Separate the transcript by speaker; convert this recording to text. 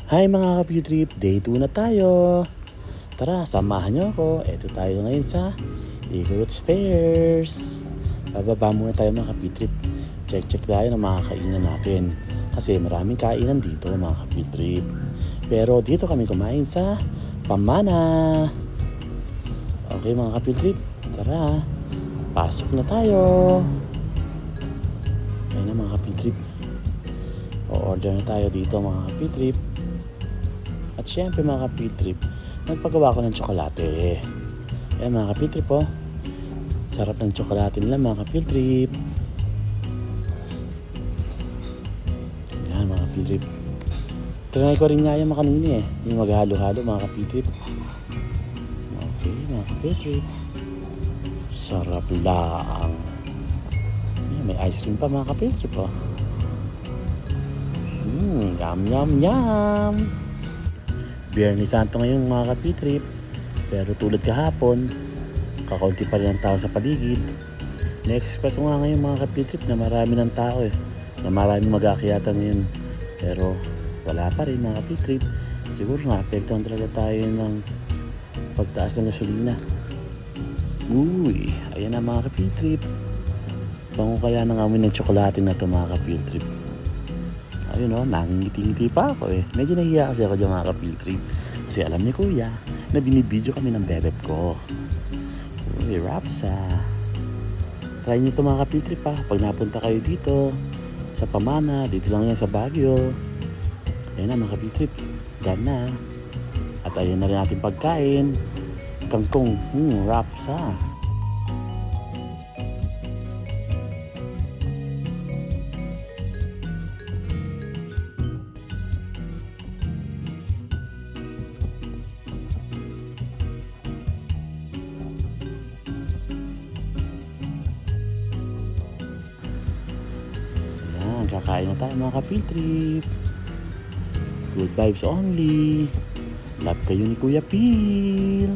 Speaker 1: Hi mga ka-field trip, day 2 na tayo. Tara, samahan niyo ako. Ito tayo ngayon sa Eagle Stairs. Bababa muna tayo mga ka-field trip. Check tayo ng mga kainan natin. Kasi maraming kainan dito mga ka-field trip. Pero dito kami kumain sa Pamana. Okay mga ka-field trip, tara. Pasok na tayo. Ayun na mga ka-field trip. O-order na tayo dito mga ka-field trip. At syempre mga ka-field trip, nagpagawa ko ng tsokolate. Ayan mga ka-field trip oh. Sarap ng tsokolate nila mga ka-field trip. Ayan mga ka-field trip. Trinay ko rin nga yung makanini yung maghalo-halo mga ka-field trip. Okay mga ka-field trip. Sarap lang. Ayan, may ice cream pa mga ka-field trip oh. Yum yum yum. Biyernes Santo ngayon mga ka-field trip. Pero tulad kahapon, kakaunti pa rin ang tao sa paligid. Na-expect ko nga ngayon mga ka-field trip na marami ng tao na marami mag-aakyatan ngayon. Pero wala pa rin mga ka-field trip. Siguro na-apektuhan talaga tayo ng pagtaas ng gasolina. Uy, ayan na mga ka-field trip. Bango kaya ng amoy ng tsokolate na ito mga ka-field trip. Ayun o, nangingiti-ngiti pa ako Medyo nahiya kasi ako dyan mga ka-field trip. Kasi alam ni kuya na binibidyo kami ng bebep ko. Uy, Rapsa. Try nyo ito mga ka-field trip pag napunta kayo dito sa Pamana, dito lang yan sa Baguio. Ayun na mga ka-field trip, done na. At ayun na rin ating pagkain. Kangkong, Rapsa. Kakain na tayo mga ka-field trip. Good vibes only. Love kayo ni Kuya Phil.